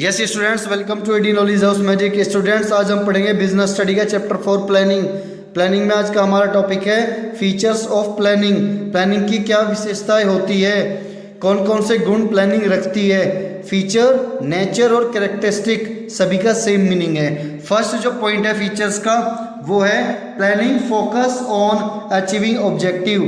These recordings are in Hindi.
Yes students, welcome to AD knowledge house magic. Students, आज हम पढ़ेंगे बिजनेस स्टडी का चैप्टर 4 प्लानिंग। प्लानिंग में आज का हमारा टॉपिक है फीचर्स ऑफ प्लानिंग। प्लानिंग की क्या विशेषताएं होती है, कौन कौन से गुण प्लानिंग रखती है। फीचर, नेचर और कैरेक्टरिस्टिक सभी का सेम मीनिंग है। फर्स्ट जो पॉइंट है फीचर्स का वो है planning focus on achieving objective.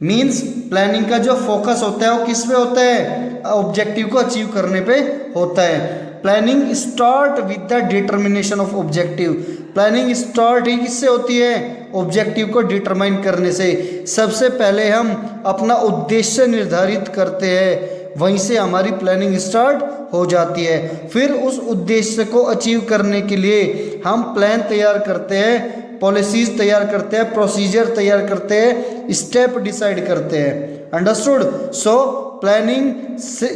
Means planning का जो फोकस होता है वो किस पे होता है, ऑब्जेक्टिव को अचीव करने पे होता है। Planning start with the determination of objective. Planning start ही किससे होती है, ऑब्जेक्टिव को डिटरमाइन करने से। सबसे पहले हम अपना उद्देश्य निर्धारित करते हैं, वहीं से हमारी प्लानिंग स्टार्ट हो जाती है। फिर उस उद्देश्य को अचीव करने के लिए हम प्लान तैयार करते हैं, पॉलिसीज तैयार करते हैं, प्रोसीजर तैयार करते हैं, स्टेप डिसाइड करते हैं। अंडरस्टूड। सो प्लानिंग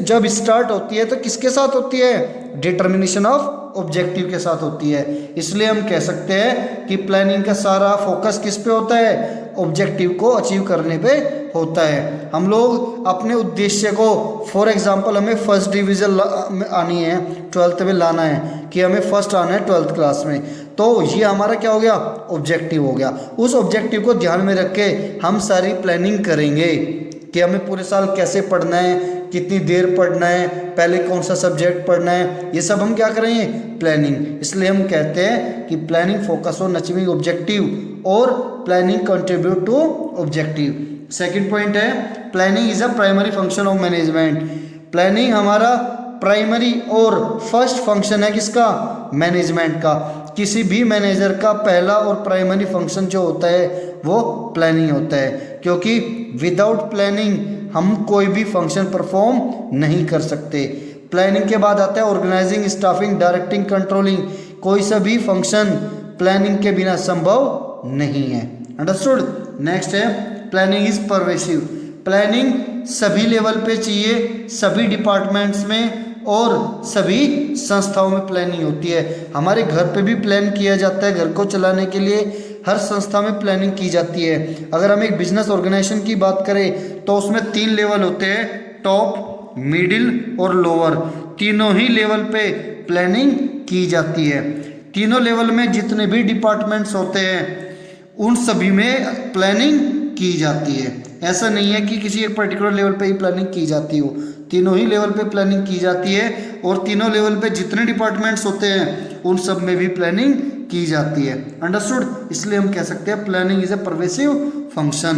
जब स्टार्ट होती है तो किसके साथ होती है, डिटर्मिनेशन ऑफ ऑब्जेक्टिव के साथ होती है। इसलिए हम कह सकते हैं कि प्लानिंग का सारा फोकस किस पे होता है, ऑब्जेक्टिव को अचीव करने पे होता है। हम लोग अपने उद्देश्य को, फॉर एग्जांपल हमें फर्स्ट डिवीज़न में आनी है, 12th में लाना है कि हमें फर्स्ट आना है 12th क्लास में, तो ये हमारा क्या हो गया, ऑब्जेक्टिव हो गया। उस ऑब्जेक्टिव को ध्यान में रख के हम सारी प्लानिंग करेंगे कि हमें पूरे साल कैसे पढ़ना है, कितनी देर पढ़ना है, पहले कौन सा सब्जेक्ट पढ़ना है, ये सब हम क्या करेंगे, प्लानिंग। इसलिए हम कहते हैं कि planning focus on achieving objective और planning contribute to objective. Second point है planning is a primary function of management. Planning हमारा प्राइमरी और फर्स्ट फंक्शन है किसका, मैनेजमेंट का। किसी भी मैनेजर का पहला और प्राइमरी फंक्शन जो होता है वो प्लानिंग होता है, क्योंकि विदाउट प्लानिंग हम कोई भी फंक्शन परफॉर्म नहीं कर सकते। प्लानिंग के बाद आता है ऑर्गेनाइजिंग, स्टाफिंग, डायरेक्टिंग, कंट्रोलिंग। कोई सा भी फंक्शन प्लानिंग के बिना संभव नहीं है। अंडरस्टूड। नेक्स्ट है प्लानिंग इज परवेसिव। प्लानिंग सभी लेवल पे चाहिए, सभी डिपार्टमेंट्स में और सभी संस्थाओं में प्लानिंग होती है। हमारे घर पे भी प्लान किया जाता है, घर को चलाने के लिए हर संस्था में प्लानिंग की जाती है। अगर हम एक बिजनेस ऑर्गेनाइजेशन की बात करें तो उसमें 3 लेवल होते हैं, टॉप, मिडिल और लोअर। तीनों ही लेवल पे प्लानिंग की जाती है। तीनों लेवल में जितने भी डिपार्टमेंट्स होते हैं उन सभी में प्लानिंग की जाती है। ऐसा नहीं है कि किसी एक पर्टिकुलर लेवल पे ही प्लानिंग की जाती हो, तीनों ही लेवल पे प्लानिंग की जाती है। और तीनों लेवल पे जितने डिपार्टमेंट्स होते हैं उन सब में भी प्लानिंग की जाती है। अंडरस्टूड। इसलिए हम कह सकते हैं planning is a pervasive function.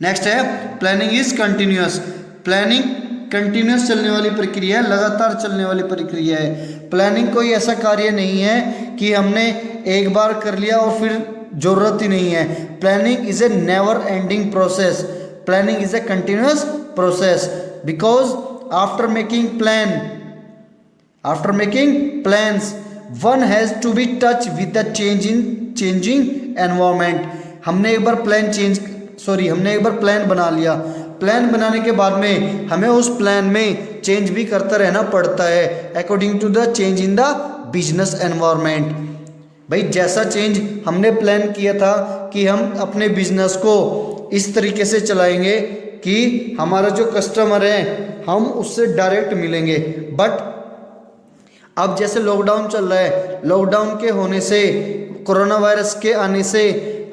Next है planning is continuous. Planning continuous चलने वाली प्रक्रिया है, लगातार चलने वाली प्रक्रिया है। प्लानिंग कोई ऐसा कार्य नहीं है कि हमने एक बार कर लिया और फिर जरूरत ही नहीं है। Planning is A never ending process. Planning is A continuous process because after making plans one has to be touch with the changing environment। हमने एक बार प्लान बना लिया। प्लान बनाने के बाद में हमें उस प्लान में चेंज भी करता रहना पड़ता है according to the change in the business environment. भाई जैसा चेंज हमने प्लान किया था कि हम अपने बिजनेस को इस तरीके से चलाएंगे कि हमारा जो कस्टमर है हम उससे डायरेक्ट मिलेंगे, बट अब जैसे लॉकडाउन चल रहा है, लॉकडाउन के होने से, कोरोना वायरस के आने से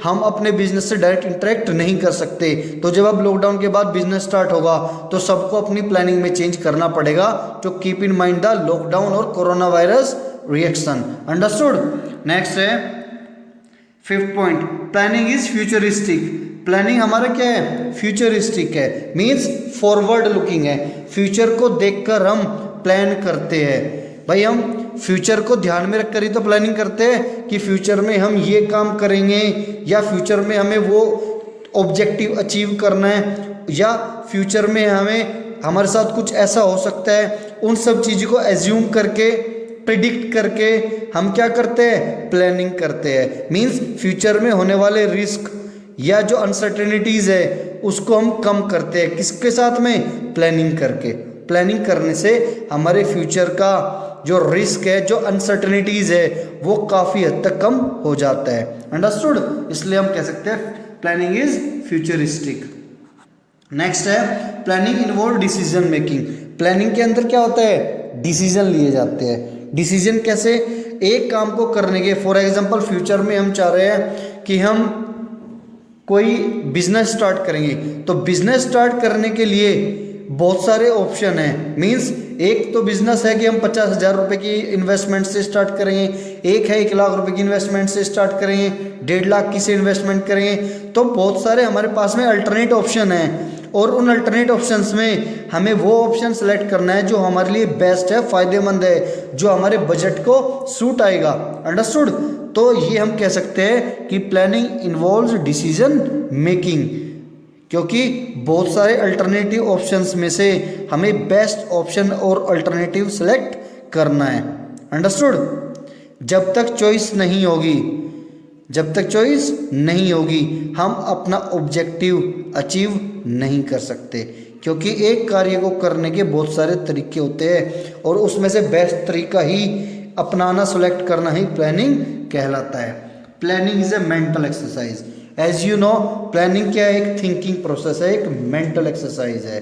हम अपने बिजनेस से डायरेक्ट इंटरेक्ट नहीं कर सकते। तो जब अब लॉकडाउन के बाद बिजनेस स्टार्ट होगा तो सबको अपनी प्लानिंग में चेंज करना पड़ेगा to keep in mind the lockdown और corona virus reaction. Understood. Next है 5th point, planning is futuristic. Planning हमारा क्या है, फ्यूचरिस्टिक है, मीन्स फॉरवर्ड लुकिंग है। फ्यूचर को देखकर हम प्लान करते हैं। भाई हम फ्यूचर को ध्यान में रखकर ही तो प्लानिंग करते हैं कि फ्यूचर में हम ये काम करेंगे, या फ्यूचर में हमें वो ऑब्जेक्टिव अचीव करना है, या फ्यूचर में हमारे साथ कुछ ऐसा हो सकता है। उन सब चीज़ों को एज्यूम करके, प्रिडिक्ट करके हम क्या करते हैं, प्लानिंग करते हैं। मीन्स फ्यूचर में होने वाले रिस्क या जो अनसर्टेनिटीज़ है उसको हम कम करते हैं, किसके साथ में, प्लानिंग करके। प्लानिंग करने से हमारे फ्यूचर का जो रिस्क है, जो अनसर्टेनिटीज़ है, वो काफ़ी हद तक कम हो जाता है। अंडरस्टूड। इसलिए हम कह सकते हैं प्लानिंग इज फ्यूचरिस्टिक। नेक्स्ट है planning involve decision making. Planning के अंदर क्या होता है, डिसीजन लिए जाते हैं। डिसीजन कैसे? एक काम को करने के, फॉर एग्जांपल फ्यूचर में हम चाह रहे हैं कि हम कोई बिजनेस स्टार्ट करेंगे, तो बिजनेस स्टार्ट करने के लिए बहुत सारे ऑप्शन हैं। मींस एक तो बिजनेस है कि हम 50,000 रुपये की इन्वेस्टमेंट से स्टार्ट करेंगे, एक है 1 लाख रुपए की इन्वेस्टमेंट से स्टार्ट करेंगे, 1.5 लाख की से इन्वेस्टमेंट करेंगे। तो बहुत सारे हमारे पास में अल्टरनेट ऑप्शन हैं, और उन अल्टरनेट ऑप्शंस में हमें वो ऑप्शन सेलेक्ट करना है जो हमारे लिए बेस्ट है, फ़ायदेमंद है, जो हमारे बजट को सूट आएगा। अंडरस्टूड? तो ये हम कह सकते हैं कि प्लानिंग इन्वॉल्व्स डिसीजन मेकिंग, क्योंकि बहुत सारे अल्टरनेटिव ऑप्शंस में से हमें बेस्ट ऑप्शन और अल्टरनेटिव सेलेक्ट करना है। अंडरस्टूड? जब तक चॉइस नहीं होगी, जब तक चॉइस नहीं होगी हम अपना ऑब्जेक्टिव अचीव नहीं कर सकते, क्योंकि एक कार्य को करने के बहुत सारे तरीके होते हैं और उसमें से बेस्ट तरीका ही अपनाना, सेलेक्ट करना ही प्लानिंग कहलाता है। Planning is a mental exercise. As you know, planning क्या है? एक थिंकिंग प्रोसेस है, एक मेंटल एक्सरसाइज है।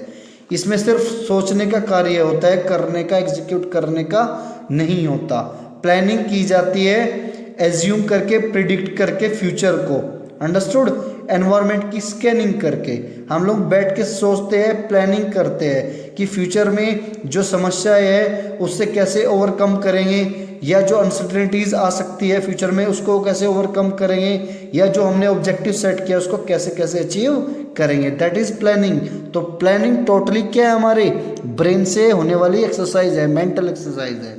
इसमें सिर्फ सोचने का कार्य होता है, करने का, एग्जीक्यूट करने का नहीं होता। प्लानिंग की जाती है एज्यूम करके, प्रिडिक्ट करके फ्यूचर को। अंडरस्टूड? एनवायरनमेंट की स्कैनिंग करके हम लोग बैठ के सोचते हैं, प्लानिंग करते हैं कि फ्यूचर में जो समस्याएं है उससे कैसे ओवरकम करेंगे, या जो अनसर्टेनिटीज़ आ सकती है फ्यूचर में उसको कैसे ओवरकम करेंगे, या जो हमने ऑब्जेक्टिव सेट किया उसको कैसे कैसे अचीव करेंगे। That is planning. तो प्लानिंग टोटली क्या है? हमारे ब्रेन से होने वाली एक्सरसाइज है, मेंटल एक्सरसाइज है।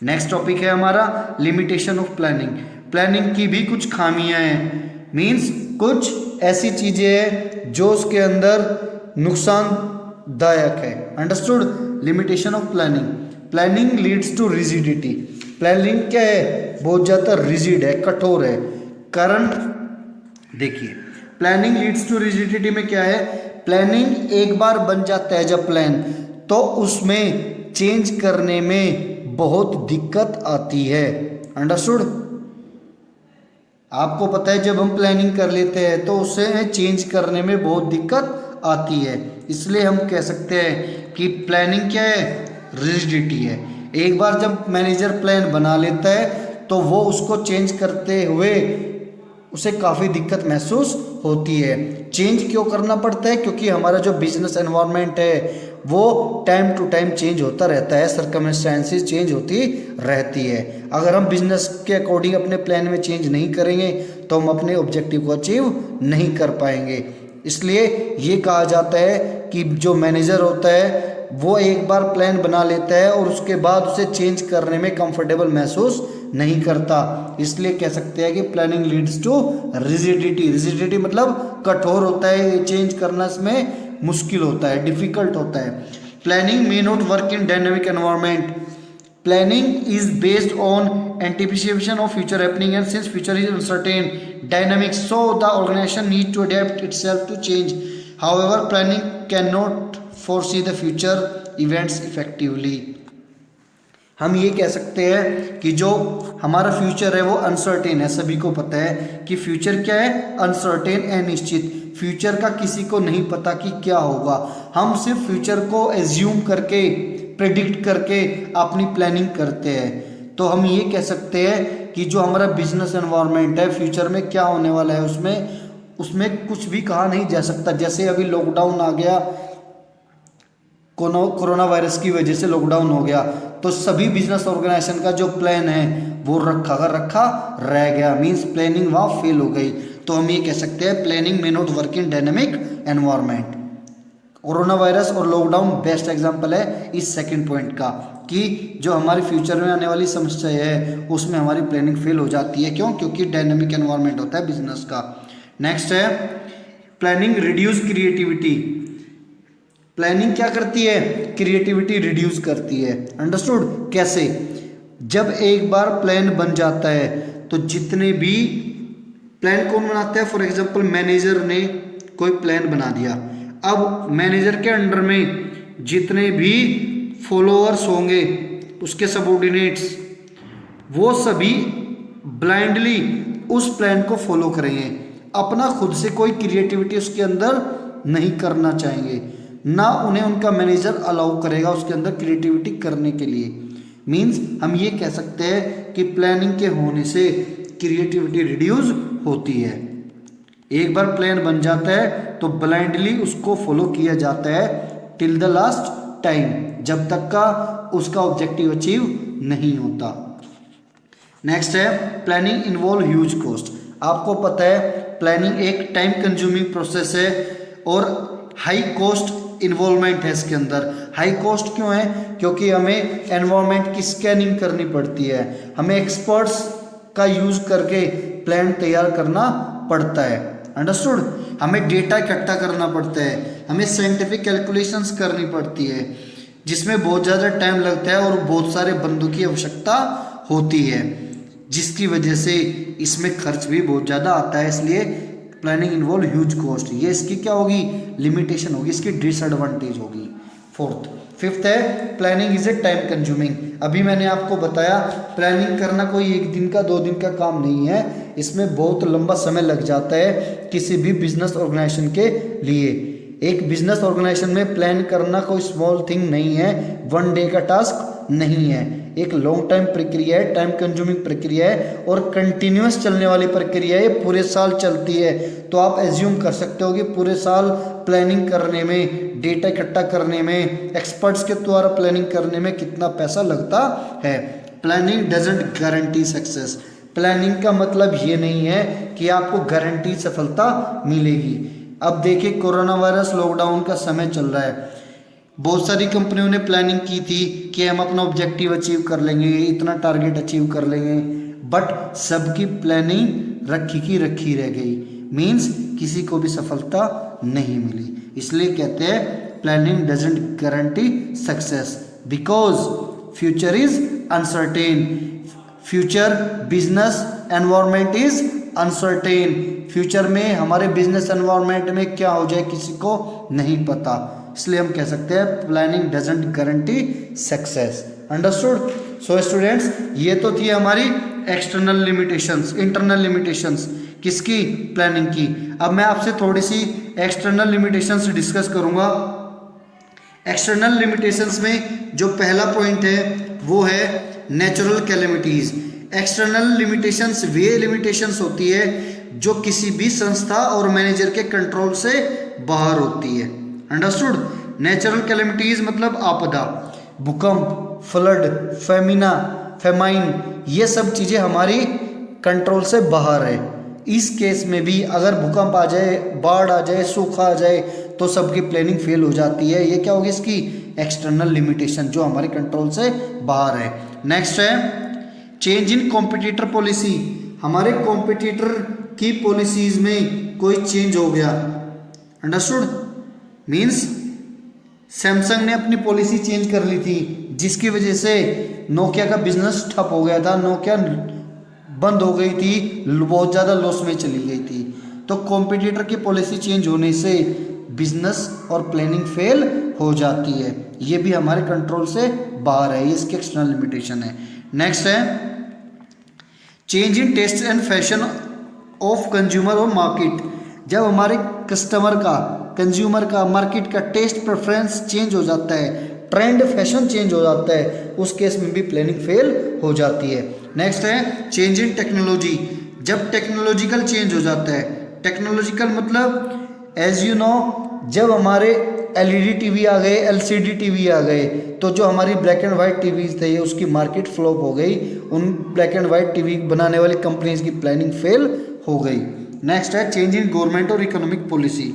नेक्स्ट टॉपिक है हमारा लिमिटेशन ऑफ प्लानिंग। प्लानिंग की भी कुछ खामियां हैं, मीन्स कुछ ऐसी चीज़ें हैं जो उसके अंदर नुकसानदायक है। Understood? Limitation of planning. Planning leads to rigidity. Planning क्या है? बहुत ज़्यादा रिजिड है, कठोर है। कारण देखिए, प्लानिंग लीड्स टू रिजिडिटी में क्या है? प्लानिंग एक बार बन जाता है जब प्लान, तो उसमें चेंज करने में बहुत दिक्कत आती है। अंडरस्टूड? आपको पता है जब हम प्लानिंग कर लेते हैं तो उसे चेंज करने में बहुत दिक्कत आती है, इसलिए हम कह सकते हैं कि प्लानिंग क्या है? रिजिडिटी है। एक बार जब मैनेजर प्लान बना लेता है तो वो उसको चेंज करते हुए उसे काफ़ी दिक्कत महसूस होती है। चेंज क्यों करना पड़ता है? क्योंकि हमारा जो बिजनेस एनवायरनमेंट है वो टाइम टू टाइम चेंज होता रहता है, सर्कमस्टेंसेस चेंज होती रहती है। अगर हम बिजनेस के अकॉर्डिंग अपने प्लान में चेंज नहीं करेंगे तो हम अपने ऑब्जेक्टिव को अचीव नहीं कर पाएंगे। इसलिए ये कहा जाता है कि जो मैनेजर होता है वो एक बार प्लान बना लेता है और उसके बाद उसे चेंज करने में कंफर्टेबल महसूस नहीं करता। इसलिए कह सकते हैं कि planning leads to rigidity. Rigidity मतलब कठोर होता है, चेंज करना इसमें मुश्किल होता है, डिफिकल्ट होता है। Planning may not work in dynamic environment. Planning is based on anticipation of future happening, and since future is uncertain dynamic, so the organization need to adapt itself to change. However planning can not foresee the future events effectively. हम ये कह सकते हैं कि जो हमारा फ्यूचर है वो अनसर्टेन है। सभी को पता है कि फ्यूचर क्या है? अनसर्टेन, अनिश्चित। फ्यूचर का किसी को नहीं पता कि क्या होगा। हम सिर्फ फ्यूचर को एज्यूम करके, प्रेडिक्ट करके अपनी प्लानिंग करते हैं। तो हम ये कह सकते हैं कि जो हमारा बिजनेस एनवायरनमेंट है, फ्यूचर में क्या होने वाला है उसमें कुछ भी कहा नहीं जा सकता। जैसे अभी लॉकडाउन आ गया, कोरोना वायरस की वजह से लॉकडाउन हो गया, तो सभी बिजनेस ऑर्गेनाइजेशन का जो प्लान है वो रखा रह गया, मींस प्लानिंग वहाँ फेल हो गई। तो हम ये कह सकते हैं planning may not work in dynamic environment. Corona virus और लॉकडाउन बेस्ट एग्जांपल है इस सेकंड पॉइंट का, कि जो हमारे फ्यूचर में आने वाली समस्या है उसमें हमारी प्लानिंग फेल हो जाती है। क्यों? क्योंकि डायनेमिक एनवायरनमेंट होता है बिजनेस का। नेक्स्ट है प्लानिंग रिड्यूस क्रिएटिविटी। प्लानिंग क्या करती है? क्रिएटिविटी रिड्यूस करती है। अंडरस्टूड? कैसे? जब एक बार प्लान बन जाता है तो जितने भी प्लान कौन बनाता है? फॉर एग्जांपल मैनेजर ने कोई प्लान बना दिया। अब मैनेजर के अंडर में जितने भी फॉलोअर्स होंगे, उसके सबऑर्डिनेट्स, वो सभी ब्लाइंडली उस प्लान को फॉलो करेंगे, अपना खुद से कोई क्रिएटिविटी उसके अंदर नहीं करना चाहेंगे। ना उन्हें उनका मैनेजर अलाउ करेगा उसके अंदर क्रिएटिविटी करने के लिए। मीन्स हम ये कह सकते हैं कि प्लानिंग के होने से क्रिएटिविटी रिड्यूस होती है। एक बार प्लान बन जाता है तो ब्लाइंडली उसको फॉलो किया जाता है टिल द लास्ट टाइम, जब तक का उसका ऑब्जेक्टिव अचीव नहीं होता। नेक्स्ट है प्लानिंग इन्वॉल्व ह्यूज कॉस्ट। आपको पता है प्लानिंग एक टाइम कंज्यूमिंग प्रोसेस है और हाई कॉस्ट इन्वॉल्वमेंट है इसके अंदर। हाई कॉस्ट क्यों है? क्योंकि हमें एनवायरनमेंट की स्कैनिंग करनी पड़ती है, हमें एक्सपर्ट्स का यूज करके प्लान तैयार करना पड़ता है। अंडरस्टूड? हमें डेटा इकट्ठा करना पड़ता है, हमें साइंटिफिक कैलकुलेशंस करनी पड़ती है, जिसमें बहुत ज़्यादा टाइम लगता है और बहुत सारे बंदों की आवश्यकता होती है, जिसकी वजह से इसमें खर्च भी बहुत ज़्यादा आता है। इसलिए प्लानिंग इन्वॉल्व ह्यूज कॉस्ट, ये इसकी क्या होगी? लिमिटेशन होगी, इसकी डिसएडवांटेज होगी। फिफ्थ है planning is A time consuming. अभी मैंने आपको बताया प्लानिंग करना कोई एक दिन का 2 दिन का काम नहीं है, इसमें बहुत लंबा समय लग जाता है किसी भी बिजनेस ऑर्गेनाइजेशन के लिए। एक बिजनेस ऑर्गेनाइजेशन में प्लान करना कोई स्मॉल थिंग नहीं है, 1 डे का टास्क नहीं है, एक लॉन्ग टाइम प्रक्रिया है, टाइम कंज्यूमिंग प्रक्रिया है और कंटिन्यूस चलने वाली प्रक्रिया है, पूरे साल चलती है। तो आप एज्यूम कर सकते हो कि पूरे साल प्लानिंग करने में, डेटा इकट्ठा करने में, एक्सपर्ट्स के द्वारा प्लानिंग करने में कितना पैसा लगता है। Planning doesn't guarantee success. Planning का मतलब ये नहीं है कि आपको गारंटी सफलता मिलेगी। अब देखिए कोरोना वायरस लॉकडाउन का समय चल रहा है, बहुत सारी कंपनियों ने प्लानिंग की थी कि हम अपना ऑब्जेक्टिव अचीव कर लेंगे, इतना टारगेट अचीव कर लेंगे, बट सबकी प्लानिंग रखी की रखी रह गई। मीन्स किसी को भी सफलता नहीं मिली। इसलिए कहते हैं planning doesn't guarantee success because future is uncertain. Future business environment is uncertain. Future में हमारे बिजनेस एनवायरनमेंट में क्या हो जाए किसी को नहीं पता, इसलिए हम कह सकते हैं planning doesn't guarantee success. Understood? So students, ये तो थी हमारी एक्सटर्नल लिमिटेशंस, इंटरनल लिमिटेशंस किसकी? प्लानिंग की। अब मैं आपसे थोड़ी सी एक्सटर्नल लिमिटेशंस डिस्कस करूंगा। एक्सटर्नल लिमिटेशंस में जो पहला पॉइंट है वो है नेचुरल कैलेमिटीज। एक्सटर्नल लिमिटेशंस वे लिमिटेशंस होती है जो किसी भी संस्था और मैनेजर के कंट्रोल से बाहर होती है। अंडरस्टूड? नेचुरल कैलेमिटीज मतलब आपदा, भूकंप, फ्लड, फेमाइन, ये सब चीज़ें हमारी कंट्रोल से बाहर है। इस केस में भी अगर भूकंप आ जाए, बाढ़ आ जाए, सूखा आ जाए तो सबकी प्लानिंग फेल हो जाती है। ये क्या होगी? इसकी एक्सटर्नल लिमिटेशन जो हमारे कंट्रोल से बाहर है। नेक्स्ट है चेंज इन कॉम्पिटिटर पॉलिसी। हमारे कॉम्पिटिटर की पॉलिसीज में कोई चेंज हो गया। अंडरस्टूड? मीन्स सैमसंग ने अपनी पॉलिसी चेंज कर ली थी, जिसकी वजह से नोकिया का बिजनेस ठप हो गया था, नोकिया बंद हो गई थी, बहुत ज़्यादा लॉस में चली गई थी। तो कॉम्पिटिटर की पॉलिसी चेंज होने से बिजनेस और प्लानिंग फेल हो जाती है। ये भी हमारे कंट्रोल से बाहर है, ये इसकी एक्सटर्नल लिमिटेशन है। नेक्स्ट है change in taste and fashion of consumer और मार्केट। जब हमारे कस्टमर का, कंज्यूमर का, मार्केट का टेस्ट प्रेफरेंस चेंज हो जाता है, ट्रेंड फैशन चेंज हो जाता है, उस केस में भी प्लानिंग फेल हो जाती है। नेक्स्ट है चेंज इन टेक्नोलॉजी। जब टेक्नोलॉजिकल चेंज हो जाता है, टेक्नोलॉजिकल मतलब एज यू नो जब हमारे एलईडी टीवी आ गए, एलसीडी टीवी आ गए, तो जो हमारी ब्लैक एंड वाइट टीवीज थे उसकी मार्केट फ्लॉप हो गई, उन ब्लैक एंड वाइट टीवी बनाने वाली कंपनीज की प्लानिंग फेल हो गई। नेक्स्ट है चेंज इन गवर्नमेंट और इकोनॉमिक पॉलिसी।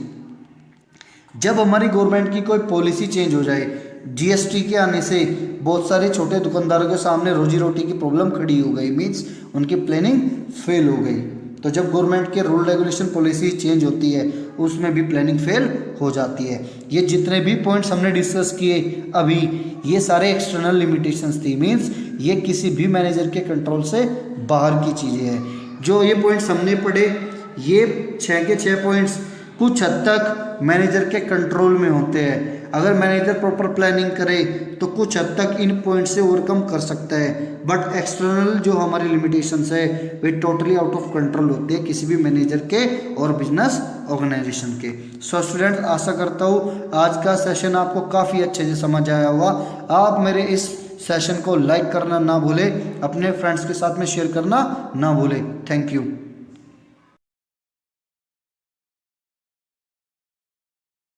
जब हमारी गवर्नमेंट की कोई पॉलिसी चेंज हो जाए, जीएसटी के आने से बहुत सारे छोटे दुकानदारों के सामने रोजी रोटी की प्रॉब्लम खड़ी हो गई, मीन्स उनकी प्लानिंग फेल हो गई। तो जब गवर्नमेंट के रूल रेगुलेशन पॉलिसी चेंज होती है उसमें भी प्लानिंग फेल हो जाती है। ये जितने भी पॉइंट्स हमने डिस्कस किए अभी, ये सारे एक्सटर्नल लिमिटेशंस थी, मीन्स ये किसी भी मैनेजर के कंट्रोल से बाहर की चीज़ें हैं। जो ये पॉइंट्स हमने पढ़े, ये 6 के 6 पॉइंट्स कुछ हद तक मैनेजर के कंट्रोल में होते हैं। अगर मैनेजर प्रॉपर प्लानिंग करे तो कुछ हद तक इन पॉइंट से ओवरकम कर सकता है, बट एक्सटर्नल जो हमारी लिमिटेशंस है वे टोटली आउट ऑफ कंट्रोल होती है किसी भी मैनेजर के और बिजनेस ऑर्गेनाइजेशन के। सो स्टूडेंट्स, आशा करता हूँ आज का सेशन आपको काफ़ी अच्छे से समझ आया होगा। आप मेरे इस सेशन को लाइक करना ना भूलें, अपने फ्रेंड्स के साथ में शेयर करना ना भूलें। Thank you.